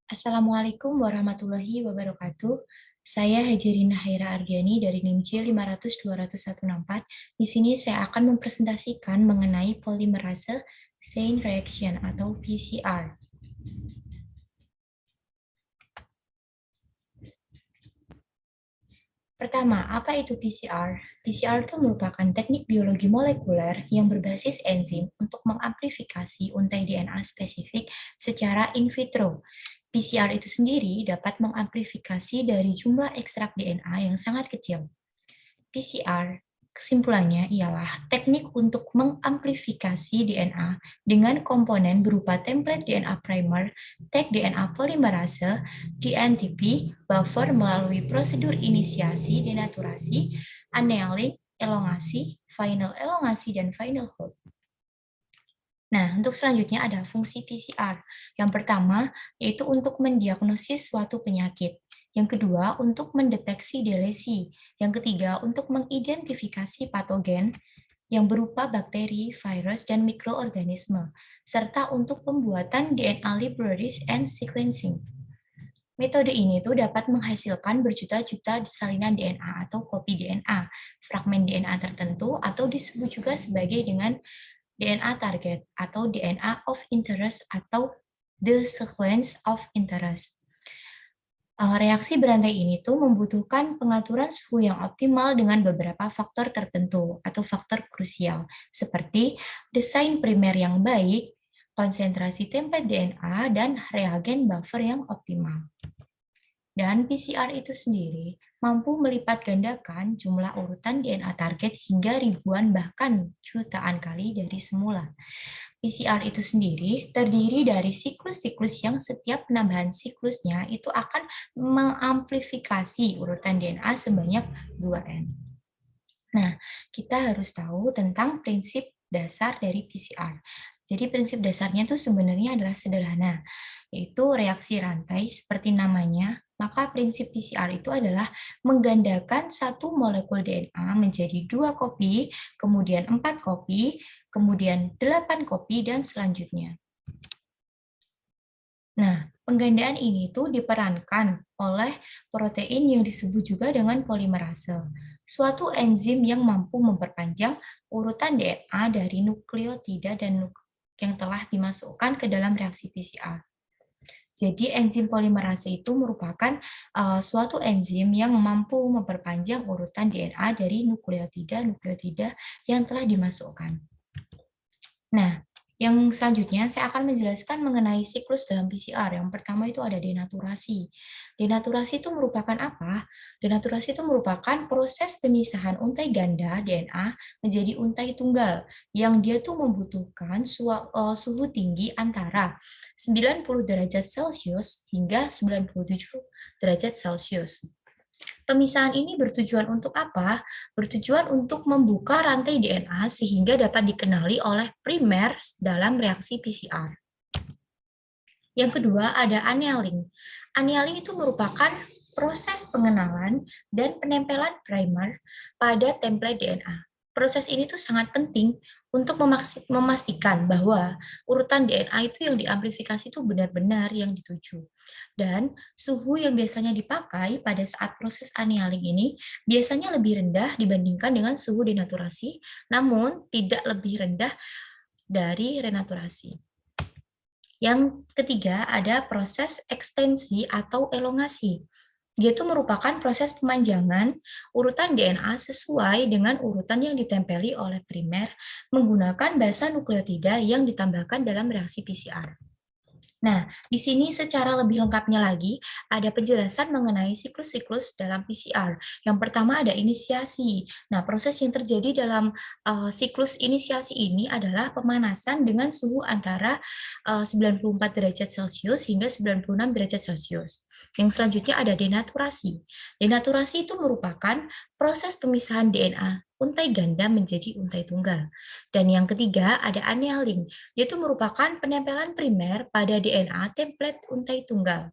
Assalamualaikum warahmatullahi wabarakatuh. Saya Hajirina Haira Ardiani dari NIMC 500-200-164. Di sini saya akan mempresentasikan mengenai polimerase chain reaction atau PCR. Pertama, apa itu PCR? PCR itu merupakan teknik biologi molekuler yang berbasis enzim untuk mengamplifikasi untai DNA spesifik secara in vitro. PCR itu sendiri dapat mengamplifikasi dari jumlah ekstrak DNA yang sangat kecil. PCR, kesimpulannya ialah teknik untuk mengamplifikasi DNA dengan komponen berupa template DNA primer, tag DNA polimerase, DNTP, buffer melalui prosedur inisiasi, denaturasi, annealing, elongasi, final elongasi, dan final hold. Nah, untuk selanjutnya ada fungsi PCR. Yang pertama, yaitu untuk mendiagnosis suatu penyakit. Yang kedua, untuk mendeteksi delesi. Yang ketiga, untuk mengidentifikasi patogen yang berupa bakteri, virus, dan mikroorganisme, serta untuk pembuatan DNA libraries and sequencing. Metode ini tuh dapat menghasilkan berjuta-juta salinan DNA atau kopi DNA, fragmen DNA tertentu, atau disebut juga sebagai dengan DNA target atau DNA of interest atau the sequence of interest. Reaksi berantai ini tuh membutuhkan pengaturan suhu yang optimal dengan beberapa faktor tertentu atau faktor krusial seperti desain primer yang baik, konsentrasi template DNA, dan reagen buffer yang optimal. Dan PCR itu sendiri mampu melipat gandakan jumlah urutan DNA target hingga ribuan bahkan jutaan kali dari semula. PCR itu sendiri terdiri dari siklus-siklus yang setiap penambahan siklusnya itu akan mengamplifikasi urutan DNA sebanyak 2N. Nah, kita harus tahu tentang prinsip dasar dari PCR. Jadi prinsip dasarnya itu sebenarnya adalah sederhana, yaitu reaksi rantai seperti namanya. Maka prinsip PCR itu adalah menggandakan satu molekul DNA menjadi 2 kopi, kemudian 4 kopi, kemudian 8 kopi, dan selanjutnya. Nah, penggandaan ini tuh diperankan oleh protein yang disebut juga dengan polimerase, suatu enzim yang mampu memperpanjang urutan DNA dari nukleotida dan yang telah dimasukkan ke dalam reaksi PCR. Jadi enzim polimerase itu merupakan suatu enzim yang mampu memperpanjang urutan DNA dari nukleotida yang telah dimasukkan. Nah, yang selanjutnya saya akan menjelaskan mengenai siklus dalam PCR. Yang pertama itu ada denaturasi. Denaturasi itu merupakan apa? Denaturasi itu merupakan proses pemisahan untai ganda DNA menjadi untai tunggal yang dia tuh membutuhkan suhu tinggi antara 90 derajat Celcius hingga 97 derajat Celcius. Pemisahan ini bertujuan untuk apa? Bertujuan untuk membuka rantai DNA sehingga dapat dikenali oleh primer dalam reaksi PCR. Yang kedua ada annealing. Annealing itu merupakan proses pengenalan dan penempelan primer pada template DNA. Proses ini tuh sangat penting untuk memastikan bahwa urutan DNA itu yang diamplifikasi itu benar-benar yang dituju. Dan suhu yang biasanya dipakai pada saat proses annealing ini biasanya lebih rendah dibandingkan dengan suhu denaturasi, namun tidak lebih rendah dari renaturasi. Yang ketiga ada proses ekstensi atau elongasi. Dia itu merupakan proses pemanjangan urutan DNA sesuai dengan urutan yang ditempeli oleh primer menggunakan basa nukleotida yang ditambahkan dalam reaksi PCR. Nah, di sini secara lebih lengkapnya lagi ada penjelasan mengenai siklus-siklus dalam PCR. Yang pertama ada inisiasi. Nah, proses yang terjadi dalam siklus inisiasi ini adalah pemanasan dengan suhu antara 94 derajat Celcius hingga 96 derajat Celcius. Yang selanjutnya ada denaturasi. Denaturasi itu merupakan proses pemisahan DNA untai ganda menjadi untai tunggal. Dan yang ketiga ada annealing, yaitu merupakan penempelan primer pada DNA template untai tunggal.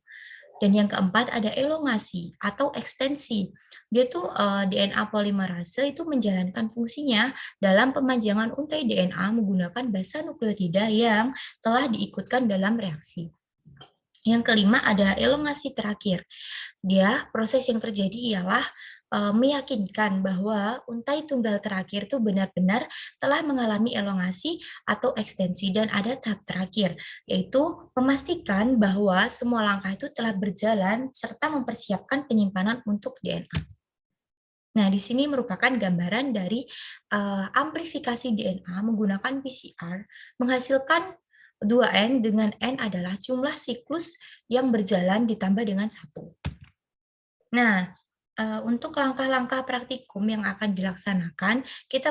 Dan yang keempat ada elongasi atau ekstensi. Dia tuh DNA polimerase itu menjalankan fungsinya dalam pemanjangan untai DNA menggunakan basa nukleotida yang telah diikutkan dalam reaksi. Yang kelima ada elongasi terakhir. Proses yang terjadi ialah meyakinkan bahwa untai tunggal terakhir itu benar-benar telah mengalami elongasi atau ekstensi dan ada tahap terakhir, yaitu memastikan bahwa semua langkah itu telah berjalan serta mempersiapkan penyimpanan untuk DNA. Nah, di sini merupakan gambaran dari amplifikasi DNA menggunakan PCR menghasilkan 2N dengan N adalah jumlah siklus yang berjalan ditambah dengan 1. Nah, untuk langkah-langkah praktikum yang akan dilaksanakan, kita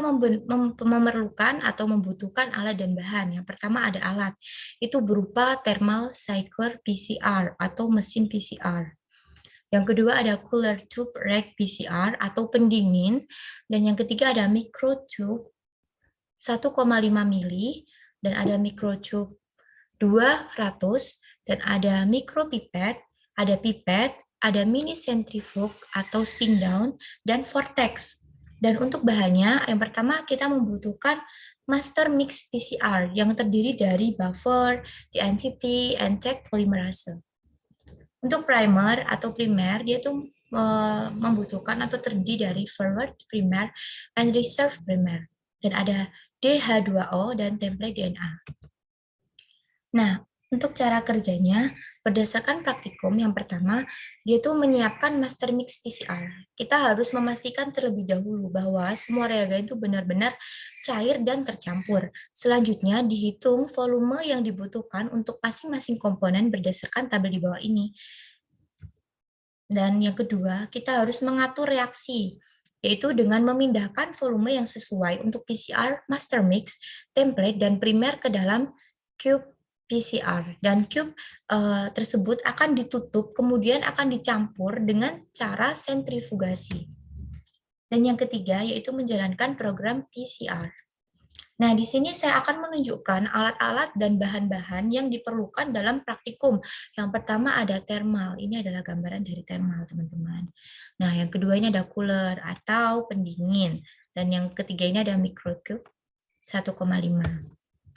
memerlukan atau membutuhkan alat dan bahan. Yang pertama ada alat, itu berupa thermal cycler PCR atau mesin PCR. Yang kedua ada cooler tube rack PCR atau pendingin. Dan yang ketiga ada microtube 1,5 mili, dan ada microtube 200, dan ada micropipet, ada pipet, ada mini centrifuge atau spin down, dan vortex. Dan untuk bahannya, yang pertama kita membutuhkan master mix PCR yang terdiri dari buffer, TNTP, and tag polymerase. Untuk primer atau primer, dia tuh membutuhkan atau terdiri dari forward primer and reserve primer. Dan ada DH2O dan template DNA. Nah, untuk cara kerjanya, berdasarkan praktikum yang pertama, dia tuh menyiapkan master mix PCR. Kita harus memastikan terlebih dahulu bahwa semua reagen itu benar-benar cair dan tercampur. Selanjutnya, dihitung volume yang dibutuhkan untuk masing-masing komponen berdasarkan tabel di bawah ini. Dan yang kedua, kita harus mengatur reaksi, yaitu dengan memindahkan volume yang sesuai untuk PCR, master mix, template, dan primer ke dalam cube PCR. Dan cube tersebut akan ditutup, kemudian akan dicampur dengan cara sentrifugasi. Dan yang ketiga, yaitu menjalankan program PCR. Nah, di sini saya akan menunjukkan alat-alat dan bahan-bahan yang diperlukan dalam praktikum. Yang pertama ada thermal. Ini adalah gambaran dari thermal, teman-teman. Nah, yang kedua ini ada cooler atau pendingin. Dan yang ketiga ini ada microtube 1,5.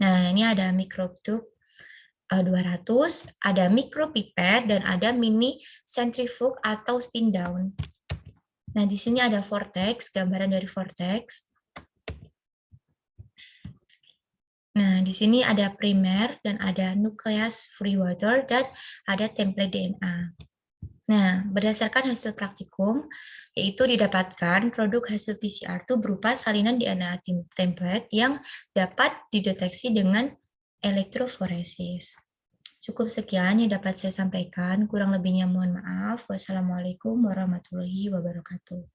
Nah, ini ada microtube 200, ada micropipet, dan ada mini centrifuge atau spin down. Nah, di sini ada vortex, gambaran dari vortex. Nah, di sini ada primer dan ada nucleus free water dan ada template DNA. Nah, berdasarkan hasil praktikum, yaitu didapatkan produk hasil PCR itu berupa salinan DNA template yang dapat dideteksi dengan elektroforesis. Cukup sekian yang dapat saya sampaikan, kurang lebihnya mohon maaf. Wassalamualaikum warahmatullahi wabarakatuh.